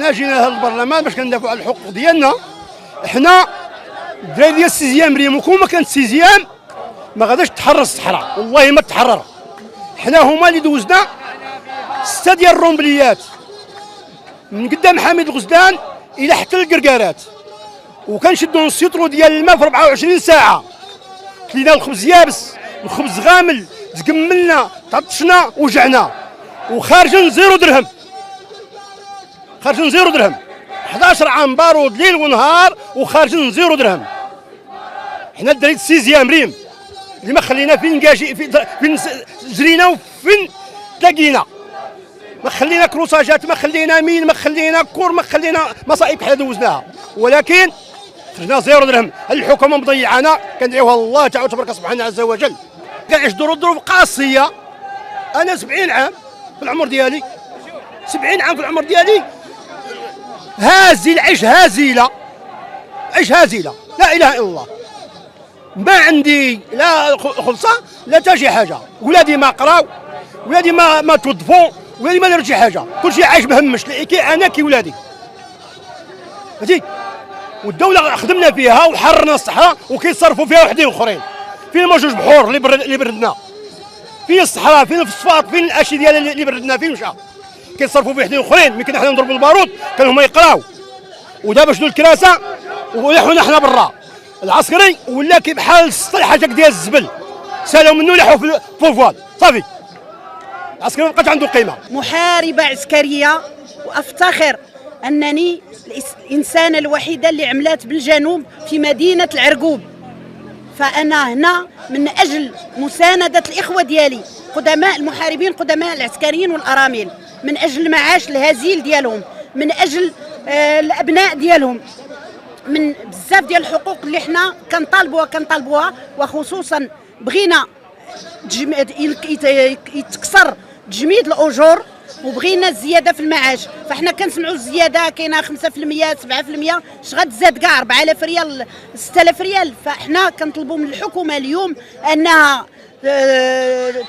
حنا جينا لهذا البرلمان باش كندافعوا على الحقوق ديالنا. حنا الدراري ديال السيزيام ريم وكون ما كانت السيزيام ما غاداش تحرر الصحراء، والله ما تحرر. حنا هما اللي دوزنا 6 ديال الرومبليات من قدام حميد الغزلان الى حتى القرقارات، وكنشدوا السيطرو ديال الماء في 24 ساعه. كلينا الخبز يابس الخبز غامل، تقملنا تعطشنا وجعنا، وخارجين 0 درهم، خارجين 0 درهم. 11 عام بارود ليل ونهار وخارجين 0 درهم. حنا الدراري السيزيام ريم اللي ما خلينا فين جرينا وفين تلاقينا، ما خلينا كروساجات، ما خلينا مين، ما خلينا كور، ما خلينا مصائب حنا دوزناها، ولكن خرجنا 0 درهم. الحكومه مضيعانا، كندعيوها الله تعالى تبارك سبحانه عز وجل. كنعيش ظروف قاسيه. انا 70 عام في العمر ديالي، 70 عام في العمر ديالي، هازل عيش هازيله، عيش هازيله، لا اله الا الله. ما عندي لا خلصه لا حتى شي حاجه، ولادي ما قراو، ولادي ما توظفوا، ولادي ما داروا شي حاجه، كلشي عايش مهمش، كي انا كي ولادي. فهمتي؟ والدوله خدمنا فيها وحررنا الصحراء وكيتصرفوا فيها وحدين اخرين. فين ما جوج بحور اللي بردنا، فين الصحراء، فين الفوسفات، فين الاشي ديال اللي بردنا، فين مشى؟ كيتصرفوا في وحدين اخرين. ملي كنا حنا نضربوا البارود كانوا هما يقراو، ودابا شدوا الكراسه ولحونا حنا برا. العسكري ولا كي بحال السطيحه ديال الزبل، سالوا منه لحوا في الفوال صافي. العسكري ما بقاش عنده قيمه. محاربه عسكريه، وافتخر انني الانسانه الوحيده اللي عملات بالجنوب في مدينه العرقوب. فانا هنا من اجل مسانده الاخوه ديالي قدماء المحاربين، قدماء العسكريين والارامل، من اجل المعاش الهزيل ديالهم، من اجل الابناء ديالهم، من بزاف ديال الحقوق اللي حنا كنطالبوها، وخصوصا بغينا يتكسر تجميد الاجور، وبغينا الزياده في المعاش. فاحنا كنسمعوا الزياده كاينه 5% 7%، اش غتزاد كاع 4000 ريال 6000 ريال. فاحنا كنطلبوا من الحكومه اليوم انها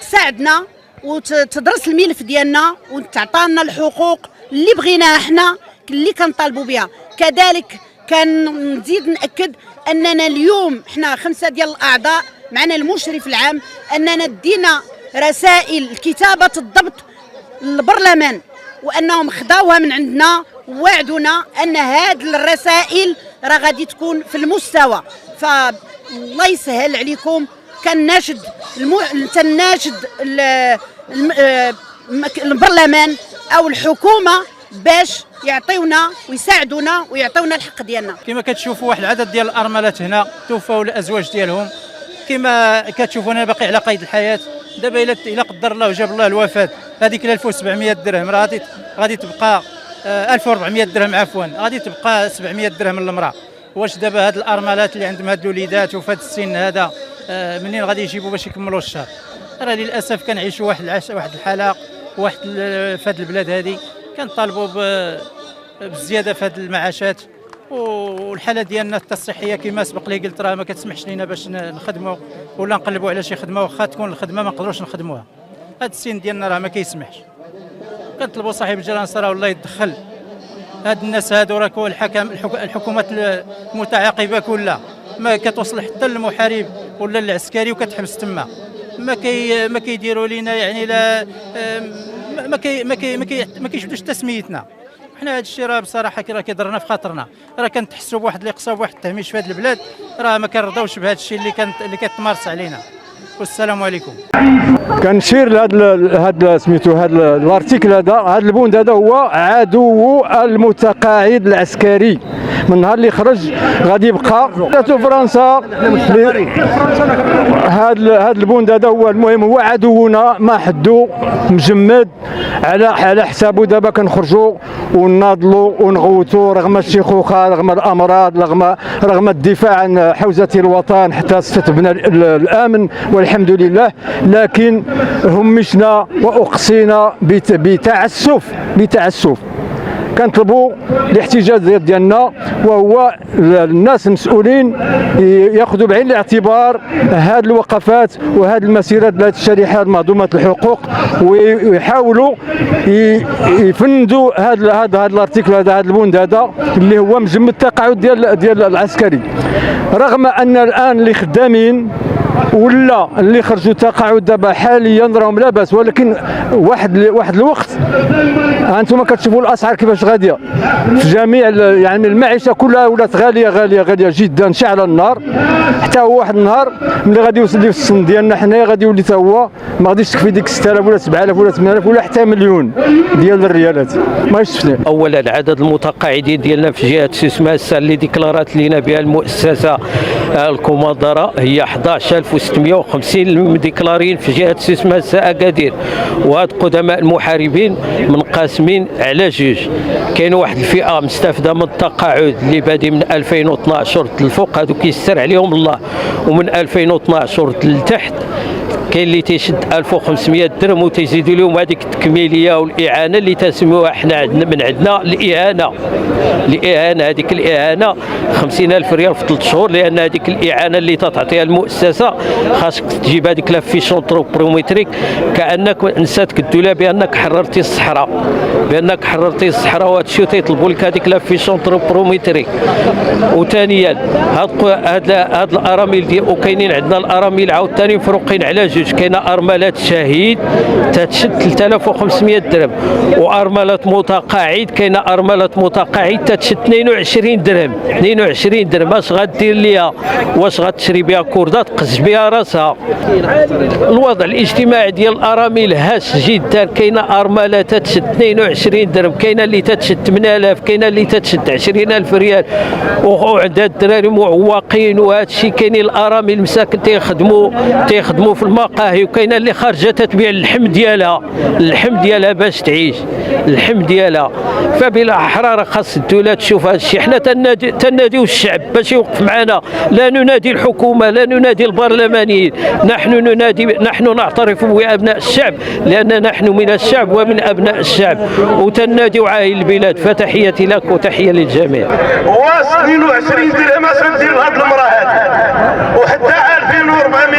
تساعدنا وتدرس الملف ديالنا وتعطينا الحقوق اللي بغيناها حنا، اللي كنطالبوا بها. كذلك كنزيد ناكد اننا اليوم حنا 5 ديال الاعضاء معنا المشرف العام، اننا دينا رسائل كتابه الضبط للبرلمان، وانهم خداوها من عندنا ووعدونا ان هذه الرسائل راه غادي تكون في المستوى. فالله يسهل عليكم. كناشد البرلمان او الحكومه باش يعطيونا ويساعدونا ويعطيونا الحق ديالنا. كما كتشوفوا واحد العدد ديال الارملات هنا توفوا الازواج ديالهم، كما كتشوفوا هنا باقي على قيد الحياه. دابا الا قدر الله وجاب الله الوفاه، هذيك 1700 درهم راه غادي تبقى 1400 درهم عفوا، غادي تبقى 700 درهم للمراه. واش دابا هاد الارملات اللي عندهم هاد الوليدات وفي هاد السن هذا منين غادي يجيبوا باش يكملوا الشهر؟ راه للاسف كنعيشوا واحد الحاله في هاد البلاد هذه. كنطالبوا بالزياده في هاد المعاشات، والحاله ديالنا الصحيه كما سبق لي قلت راه ما كتسمحش لينا باش نخدموا ولا نقلبوا على شي خدمه، واخا تكون الخدمه ما نقدروش نخدموها. هاد السن ديالنا راه ما كيسمحش. كنطلبوا صاحب الجلاله راه والله يدخل هاد الناس هادو. راه الحكومات المتعاقبه كلها ما كتوصل حتى للمحارب ولا العسكري وكتحبس تما. ما كيديروا لينا يعني لا ما كيشدوش تسميتنا. حنا هذا الشيء راه بصراحه راه كيضرنا في خاطرنا. راه كنتحسوا بواحد الاقصاء بواحد التهميش في هذه البلاد، راه ما كنرضاوش بهذا الشيء اللي كتمارس علينا. والسلام عليكم. كنشير لهذا سميتو هذا الارتيكل هذا البوند هذا هو عدو المتقاعد العسكري. من نهار اللي خرج غادي يبقى فرنسا. هذا البوند هذا هو المهم، هو عدونا ما حدو مجمد على حسابه. دابا كنخرجوا ونناضلوا ونغوتوا رغم الشيخوخه، رغم الامراض، رغم الدفاع عن حوزه الوطن حتى استتبنا الامن والحمد لله. لكن همشنا واقصينا بتعسف كنطلبوا الاحتجاج ديالنا، وهو الناس المسؤولين ياخذوا بعين الاعتبار هذه الوقفات وهذه المسيرات لهذه الشريحه المهضومه الحقوق، ويحاولوا يفندوا هذا الارتيكل، هذا البند هذا اللي هو مجمد التقاعد ديال العسكري. رغم ان الان اللي خدامين ولا اللي خرجوا تقاعد دابا حاليا راهم لا باس، ولكن واحد الوقت انتم كتشوفوا الاسعار كيفاش غاديه في جميع، يعني المعيشه كلها ولات غاليه جدا شعل النار. حتى هو واحد النهار ملي غادي يوصل لي في السن ديالنا حنايا غادي يولي حتى هو ما غاديش تكفي ديك 6000 ولا 7000 ولا 8000 ولا حتى مليون ديال الريالات. ما شفنا اولا عدد المتقاعدين ديالنا في جهه سوسماسا اللي ديكلارات لنا بها المؤسسه الكوماندره هي 11650 ديكلارين في جهه سوسماسا اكادير، وهاد قدماء المحاربين منقسمين على جوج. كاين واحد الفئه مستفده من التقاعد اللي بادي من 2012 للفوق، هادو كيستر عليهم الله، ومن 2012 لتحت كاين اللي تيشد 1500 درهم وتيزيدوا لهم هذيك التكميليه والاعانه اللي تسموها حنا عندنا من عندنا الاهانه. هذيك الاهانه 50000 ريال في 3 شهور، لان هذيك الاعانه اللي تعطيها المؤسسه خاصك تجيب هذيك لا فيشون بروميتريك كانك نسات الدوله بانك حررتي الصحراء، وهذا الشيء تيطلبوا لك هذيك لا فيشون بروميتريك. وثانيا هاد الارامل ديال وكاينين عندنا الارامل عاوتاني مفروقين على جوج. كاينه ارملات شهيد تتشد 3500 درهم، وارملات متقاعد كاينه ارملات متقاعد تتشد 22 درهم. اش غدير ليها؟ واش غتشري بها كورده تقز بها راسها؟ الوضع الاجتماعي ديال الارامل هاش جدا. كاينه ارملات تتشد 22 درهم، كاينه اللي تتشد 8000، كاينه اللي تتشد 20000 ريال، وعندها الدراري معوقين وهذا الشيء. كاينين الارامل المساكن تيخدموا في المقاهي، وكاينه اللي خارجه تتبيع اللحم ديالها باش تعيش، اللحم ديالها. فبلا حراره خاص الدوله تشوف هذا الشيء. حنا تناديو الشعب باش يوقف معنا، لا ننادي الحكومه، لا ننادي البرلمانيين، نحن نعترف بابناء الشعب، لان نحن من الشعب ومن ابناء الشعب، وتناديو عاهل البلاد. فتحياتي لك وتحيه للجميع. واش 22 درهم اش ندير لهاد المراه هذه وحتى 2400؟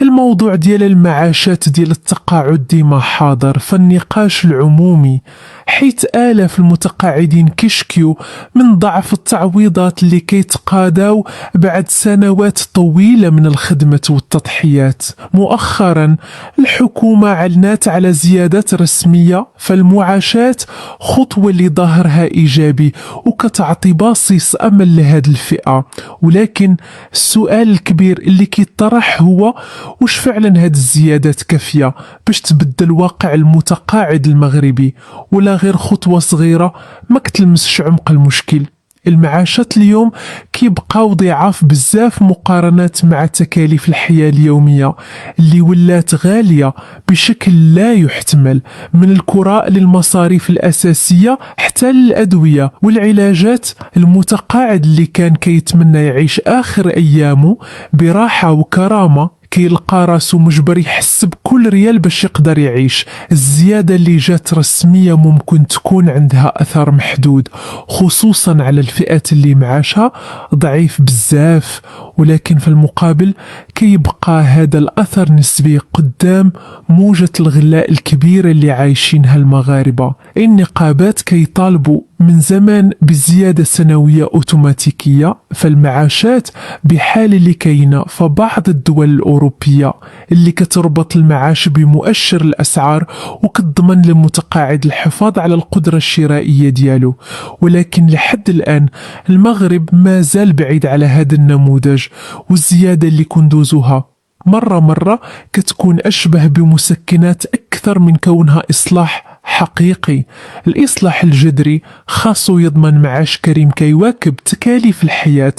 الموضوع ديال المعاشات ديال التقاعد ديما حاضر في النقاش العمومي، حيث آلاف المتقاعدين كيشكيو من ضعف التعويضات اللي كيتقاضاو بعد سنوات طويلة من الخدمة والتضحيات. مؤخرا الحكومة علنات على زيادات رسمية فالمعاشات، خطوة اللي ظاهرها إيجابي وكتعطي باصيص أمل لهذه الفئة. ولكن السؤال الكبير اللي كيطرح هو واش فعلا هذه الزيادات كافية باش تبدل واقع المتقاعد المغربي، ولا غير خطوة صغيرة ما كتلمسش عمق المشكل. المعاشات اليوم كيبقاو ضعاف بزاف مقارنات مع تكاليف الحياة اليومية اللي ولات غالية بشكل لا يحتمل، من الكراء للمصاريف الأساسية حتى للأدوية والعلاجات. المتقاعد اللي كان كيتمنى يعيش آخر أيامه براحة وكرامة كيلقى راسو مجبر يحس بكل ريال باش يقدر يعيش. الزيادة اللي جات رسمية ممكن تكون عندها أثر محدود، خصوصا على الفئات اللي معاشها ضعيف بزاف، ولكن في المقابل كيبقى هذا الأثر نسبي قدام موجة الغلاء الكبيرة اللي عايشينها المغاربة. النقابات كيطالبوا من زمان بزيادة سنوية أوتوماتيكية فالمعاشات بحال اللي كاينة فبعض الدول الأوروبية اللي كتربط المعاش بمؤشر الأسعار وكتضمن للمتقاعد الحفاظ على القدرة الشرائية ديالو. ولكن لحد الآن المغرب ما زال بعيد على هذا النموذج، والزيادة اللي كندوزها مرة كتكون أشبه بمسكنات أكثر من كونها إصلاح حقيقي. الإصلاح الجذري خاصو يضمن معاش كريم كيواكب تكاليف الحياة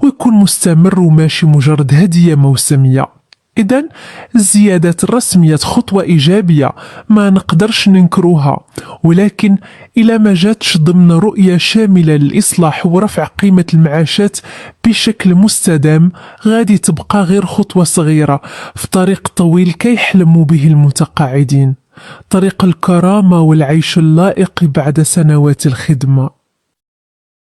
ويكون مستمر وماشي مجرد هدية موسمية. إذن الزيادات الرسمية خطوة إيجابية ما نقدرش ننكروها، ولكن إلى ما جاتش ضمن رؤية شاملة للإصلاح ورفع قيمة المعاشات بشكل مستدام غادي تبقى غير خطوة صغيرة في طريق طويل كيحلموا به المتقاعدين. طريق الكرامة والعيش اللائق بعد سنوات الخدمة.